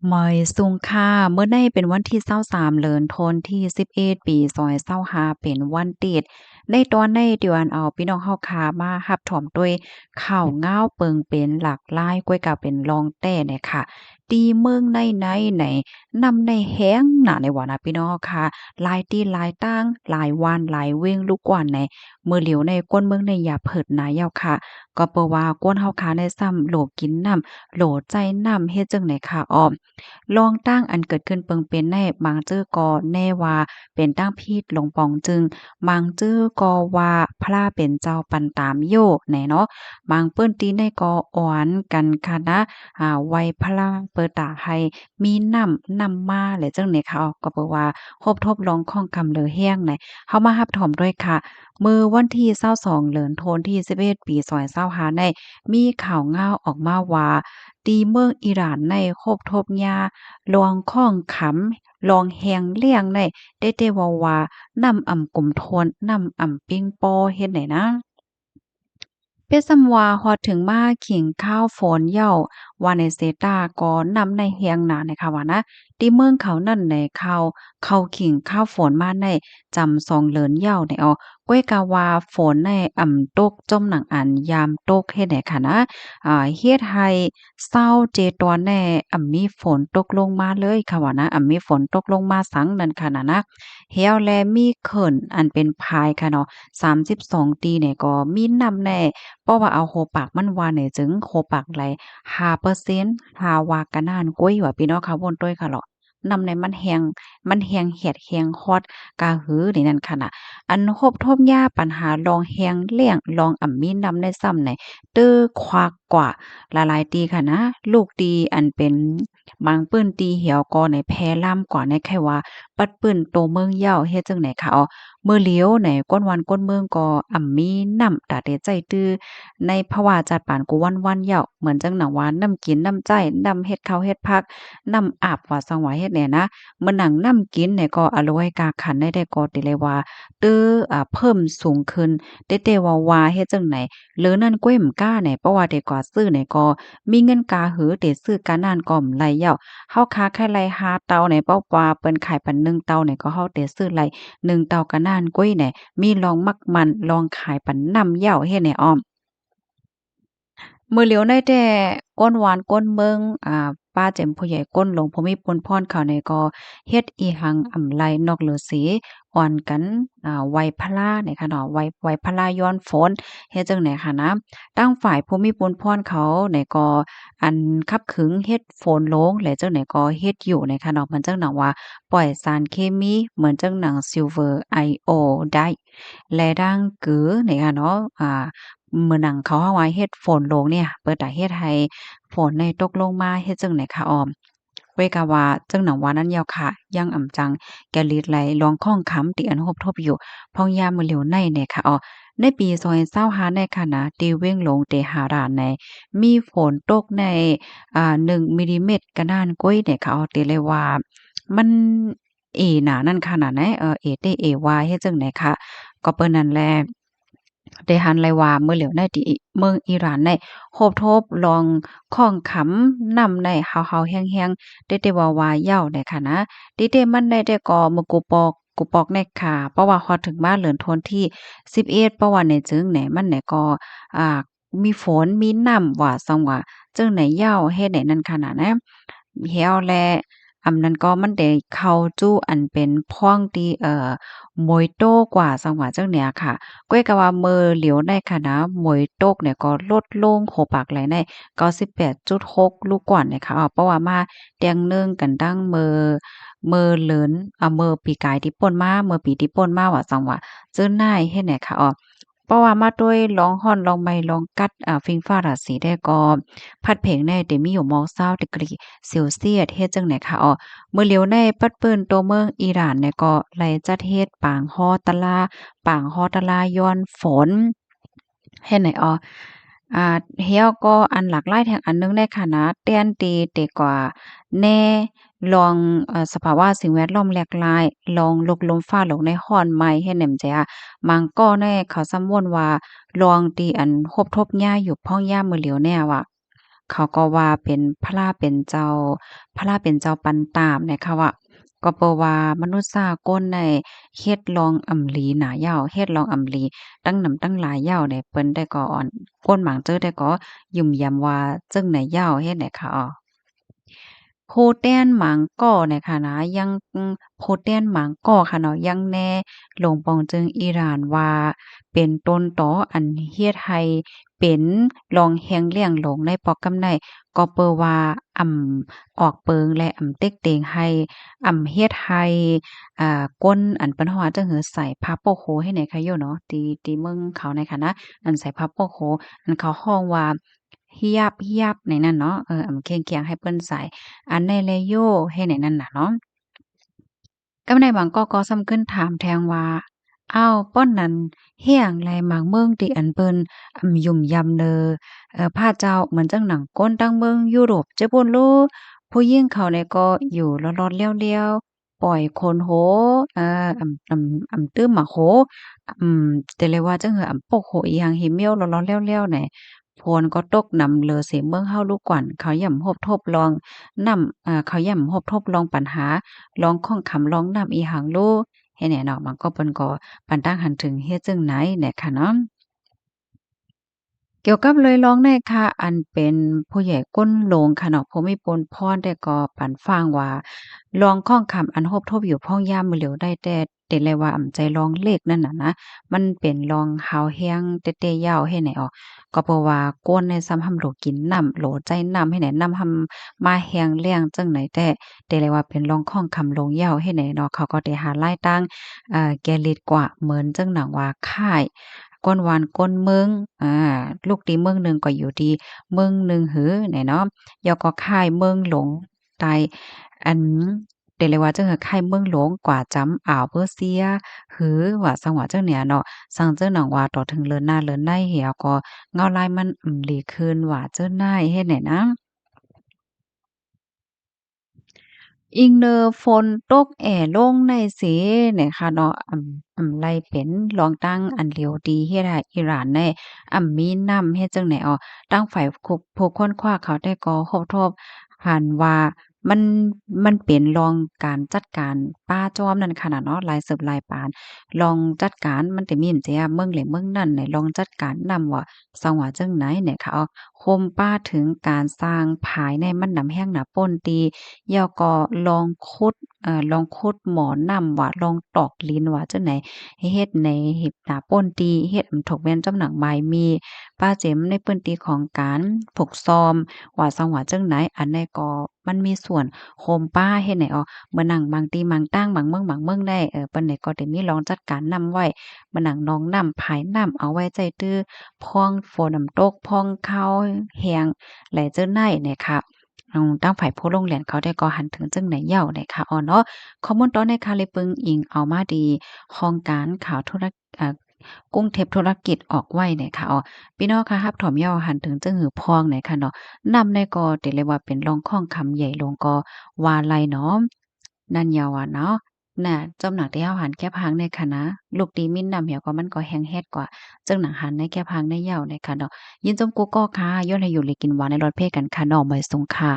หมอยซุงค่ะเมื่อในเป็นวันที่23เดือนธันวาคมที่11ปี2025เป็นวันติดในตอนในที่ว่าเอาพี่น้องเฮาค่ะมารับถอมด้วยข้าวงาวเปิงเป็นหลากหลายกว่าก็เป็นรองแต้เนี่ยค่ะตีเมืองในไหนนำในแฮ้งหนาในว่านะพี่น้องเฮาค่ะหลายตีหลายตั้งหลายวันหลายเว้งลูกกว่าในมื้อเหลียวในก้นเมืองในอย่าเพิดนายาวค่ะก็เปิ้ว่าก้นเฮาค่ะได้ซ้ำโหลกินน้ำโหลใจน้ำเฮ็ดจังไหนค่ะอ้อม ลองตั้งอันเกิดขึ้นเปิงเป็นแน่บางจื้อก็แน่ว่าเป็นตั้งพีดหลงปองจึงบางจื้อก็ว่าพระเป็นเจ้าปันตามโยแหน่เนาะบางเปิ้นตีในก็อ่อนกันค่ะนะไว้พระเปิดตาให้มีนำมาและจังไหนค่ะก็เปิว่าครบทบลองข้องคำเลอแห้งไหนเฮามารับถอมด้วยค่ะมื้อวันที่22เดือนธันวาคมที่11ปี2025ได้มีข่าวง่าวออกมาว่าตีเมืองอิหร่านในคบทบยาลวงข้องขำลองแหงเลี่ยงในได้ว่านำอ่ำกลุ่มโทนนำอ่ำปิ้งปอเฮ็ดไหนนะเปียซัมวาฮอดถึงมาขิงข้าวฝนเหย้าวาในเซตาก็นำในเฮียงหนานะคะว่านะที่เมืองเขานั่นในเขาขิงข้าวฝนมาในจำซองเลินเหย้าในก้วยกาวาฝนในอ่ำตกจมหนังอันยามตกเฮ็ดไหนค่ะนะเฮ็ดให้เศร้าเจตวนแน่มีฝนตกลงมาเลยค่ะว่านะมีฝนตกลงมาสังนั่นค่ะนะแฮวแลมีเขินอันเป็นพายค่ะเนาะ32ตีเนี่ยก็มีน้ำแน่ เพราะว่าเอาโฮปากมันว่าเนี่ยจึงโฮปากไหล5%หาว่ากะนานกุ้ยว่าพี่น้องเขาวนต้วยค่ะเหรอนำในมันแฮงเหียดแฮงฮอดกะหือนี่นั่นค่ะน่ะอันครบทบยาปัญหาลองแฮงเลี่ยงลองมีนำได้ซ้ำไหนเด้อควักกว่าหลายๆตีค่ะนะลูกตีอันเป็นบางปื้นตีเหี่ยวกอในแพร่ล่ำกว่าในแค่ว่าปัดปื้นโตเมืองเหย้าเฮ็ดจังไหนคะมื้อเหลียวไหนก้นวันก้นเมืองก็มีน้ำตาเตใจตื้อ ในภาวะจัดปานกูวันๆเหย้าเหมือนจังหนังว่าน้ำกินน้ำใจน้ำเฮ็ดข้าวเฮ็ดผักน้ำอาบว่าสังว่าเฮ็ดแหน่นะมื้อหนังน้ำกินเนี่ยก็อร่อยกาขันได้ก็ติเลยว่าตื้อเพิ่มสูงขึ้นแต่ว่าเฮ็ดจังไหนหรือนั่นกล้วยมก้าเนี่ยเพราะว่าแต่ก่อซื้อเนี่ยก็มีเงินกาหือแต่ซื้อกานั่นก็ไหลเหย้าเฮาค้าแค่ไหล5เตาเนี่ยเพราะว่าเปิ้นขายปัน1เตาเนี่ยก็เฮาแต่ซื้อไหล1เตากะนานกล้วยเนี่ยมีลองมักมันลองขายปันนำเหย้าเฮ็ดแหน่อ้อม มื้อเหลียวได้แต่ก้นหวานก้นเมืองป้าแจ่มผู้ใหญ่ก้นหลวงภูมิพลพรเขานี่ก็เฮ็ดอีหังอำไลนอกเหลือสีอ่อนกันไหว้พระนี่ค่ะเนาะไหว้พระย้อนฝนเฮ็ดจั่งใดค่ะนะตั้งฝ่ายภูมิพลพรเขานี่ก็อันคับขึงเฮ็ดฝนลงและจั่งใดก็เฮ็ดอยู่นี่ค่ะเนาะมันจั่งหนังว่าปล่อยสารเคมีเหมือนจั่งหนัง Silver iodide และดังกือนี่ค่ะเนาะมื้อหนังเขาเฮาว่าเฮ็ดฝนลงเนี่ยเปิดตาเฮ็ดให้ฝนในตกลงมาเฮ็ดจั่งใดคะอ้อมเวยกะว่าจั่งหนังว่านั้นยาวค่ะยังอ่ำจังแกลิดไหลลองข้องค้ำติอันรบทบอยู่พองยามมื้อเหลียวในเนี่ยค่ะในปี2025ในค่ะนะตีเว้งลงเตหาราในมีฝนตกใน1มิลลิเมตรกะนานก้อยเนี่ยค่ะติเลยว่ามันเอหนานั่นขนาดไหนเอเตเอวาเฮ็ดจั่งใดคะก็เปิ้นนั่นแหละ ได้หันไลว่าเมื่อเหลียวในที่เมืองอิหร่านในโฮบทบลองข้องขำนำในเฮาๆแห้งๆได้ว่าๆเหย้าได้ค่ะนะติมันได้แต่ก็มอกูปอกแน่ค่ะเพราะว่าฮอดถึงมาเหลือนทนที่11เพราะว่าในจึงแหนมันแหนก็อ่ามีฝนมีน้ำว่าซังว่าจึงไหนเหย้าเฮ็ดได้นั่นขนาดนะแฮวแลนั้นก็มันได้เข้าจู้อันเป็นพ่องที่โมยโตกว่าจังหวะจังเนี้ยค่ะ ก้อยก็ว่ามื้อเหลียวในค่ะนะหมวยตกเนี่ยก็ลดลงโหปากไหลใน98.6ลูกกว่าเนี่ยค่ะเพราะว่ามาแตงหนึ่งกันดั้งมื้อเลินมื้อปีกายที่ผ่านมามื้อปีที่ผ่านมาว่าจังว่าเจิ้นนายเฮ็ดไหนค่ะเพราะว่ามาด้วยลองร้อนลองไหม้ลองกัดฟิงฟ้าราศีได้ก็พัดเผงในแต่มีอยู่20ดีกรีเซลเซียสเฮ็ดจังไหนค่ะมื้อเหลียวในปัดเปิ้นตัวเมืองอิหร่านเนี่ยก็ไล่จัดเฮ็ดปางฮอตะลา ป่างฮอดตะลาย้อนฝนเฮ็ดไหนอ่าเฮียก็อันหลากหลายแห่งอันหนึงในคณะเตียนตีเตกว่าแน่ลองสภาวะสิ่งแวดล้อมแหลกหลายลองลกลมฟ้าโลกในร้อนไหม้เฮ็ดแหนมจะมังก็แน่เขาสำวนว่าลองตีอันคบทบหญ้าอยู่พ้องหญ้ามื้อเหลียวแน่ว่า เขาก็ว่าเป็นพระเป็นเจ้าพระเป็นเจ้าปันตามนะคะว่าก็เพราะว่ามนุษย์สากลได้เฮ็ดลองอำหลีหนายาวเฮ็ดลองอำหลีตั้งนำตั้งหลายยาวเนี่ยเปิ้นได้ก็อ่อนก้นหมางเจอได้ก็ยุ่มยำว่าจึงไหนยาวเฮ็ดไหนคะอ้อ โพแต้นหมางก้อเนี่ยค่ะนะยังโพแต้นหมางก้อค่ะเนาะยังแน่หลงปองจึงอิหร่านว่าเป็นต้นตออันเฮ็ดให้เป็นรองแฮงเลี่ยงหลงในปอกกำไนก็เปอว่าออกเปิงและเต็กเตงให้เฮ็ดให้ก้นอันเปิ้นฮ้อว่าจั่งหือใส่ผ้าโปกโฮให้ไหนคะโยเนาะที่เมืองเขาในค่ะนะอันใส่ผ้าโปกโฮอันเขาฮ้องว่าฮิญาบในนั้นเนาะเคียงๆให้เปิ้นใส่ อันในเลโยให้ไหนนั่นน่ะเนาะก็ในบางก็ซ้ำขึ้นถามแทงว่าอ้าวป้อนนั้นเฮียงแลหมางเมืองติอันเปิ้นยุ่มยำเนอพระเจ้าเหมือนจังหนังก้นตั้งเมืองยุโรปเจ้าปุ่นโลผู้หญิงเขาเนี่ยก็อยู่ลอดๆเลี้ยวๆปล่อยคนโหตื้มหมาโหแต่เลยว่าจังหือปกโหอีหยังหิเมียวลอดๆเลี้ยวๆเนี่ยพวนก็ตกนำเลอเสเมืองเฮาลูกกวันเขาย่ำฮบทบลองนำเขาย่ำฮบทบลองปัญหา ร้องข้องคำร้องนำอีหังโลให้แหน่เนาะมันก็เปิ้นก็ปันตั้งหันถึงเฮ็ดจั่งไหนเนี่ยค่ะเนาะ เกี่ยวกับเลยร้องในค่ะอันเป็นผู้ใหญ่ก้นโลงค่ะเนาะผู้มีปนพรแต่ก็ปันฟังว่าลองข้องคำอันฮบทบอยู่พ้องยามมื้อเหลียวได้แต่เลยว่าใจลองเลขนั่นน่ะนะมันเป็นลองหาวแฮงเต๊ะๆยาวให้ไหนออกก็เพราะว่าก้นในซ้ำหำโหลกินน้ำโหลใจน้ำให้ไหนน้ำหำมาแฮงแล้งจังไหนแต่เลยว่าเป็นลองข้องคำลงยาวให้ไหนเนาะเขาก็ได้หารายตั้งแกลิดกว่าเหมือนจังหนังว่าค่าย ก้นวานก้นเมืองอาลูกตีเมืองหนึ่งก็อยู่ดีเมืองหนึ่งหือเนี่ยเนาะยอก็ค่ายเมืองหลงไตอันเดเลยว่าจังหือค่ายเมืองหลวงกว่าจำอ่าวเปอร์เซียหือว่าสังว่าจังเนี่ยเนาะสังเจ้าหนังว่าต่อถึงเลินหน้าเลินในเหี่ยก็เงาลายมันหลีคืนว่าเจ้าหน้ายเฮ็ดไหนนะ อิงเนอฝนตกแอ้ลงในเสเนี่ยค่ะเนาะไลเป็นรองตั้งอันเหลียวดีเฮ็ดให้อิหร่านได้มีน้ำเฮ็ดจั่งใดอ้อตั้งฝ่ายผู้ค้นคว้าเขาได้ก่อครบทบหันว่ามันมันเป็นรองการจัดการป่าจอมนั่นค่ะน่ะเนาะหลายสืบหลายปานรองจัดการมันก็มีหั้นเจียเมืองเหล่เมืองนั้นเนี่ยรองจัดการนำว่าสังว่าจั่งไหนเนี่ยค่ะอ้อคมป้าถึงการสร้างผายในมันนำแห้งหนาป้นตี แล้วก็ลองขุดลองขุดหมอนำว่าลองตอกลิ้นว่าจั่งใดให้เฮ็ดในเฮ็ดหน้าป้นตีเฮ็ดถกแม่นจำหนักหมายมีป้าเจ็มในพื้นที่ของการฝึกซ้อมว่าซังว่าจั่งไหนอันใดก็มันมีส่วนโฮมป้าเฮ็ดให้เมื่อนั่งบางตีบางตั้งบางเมืองได้เปิ้นได้ก็ได้มีรองจัดการนำไว้มานั่งนองน้ำผายน้ำเอาไว้ใจตื้อพองฝนน้ำตกพองข้าวแห้งไหลเจ้าไนเนี่ยค่ะ ตั้งฝ่ายผู้ลงแหล่นเขาได้ก่อหันถึงจึงไหนเหย้าได้ค่ะอ๋อเนาะข้อมูลตอนในค่ะเลยปึงอิงเอามาดีของการข่าวธุรอ่ากรุงเทพธุรกิจออกไว้เนี่ยค่ะอ๋อพี่น้องค่ะรับถอมเหย้าหันถึงจึงหือพองเนี่ยค่ะเนาะนำในก็ติเลยว่าเป็นรองข้องคำใหญ่ลงก็ว่าไลเนาะนั่นยาวอะเนาะน่ะจอมหนักที่เฮาหันแก้พังในค่ะนะลูกตีมินนำเหี่ยวก็มันก็แฮงแฮดกว่าจึงหนังหันในแก้พังในเหย้าเนี่ยค่ะเนาะยินจมกูก็ค่ะย้อนให้อยู่เลยกินหวานในรถเพกันค่ะน้องใบสุงค่ะ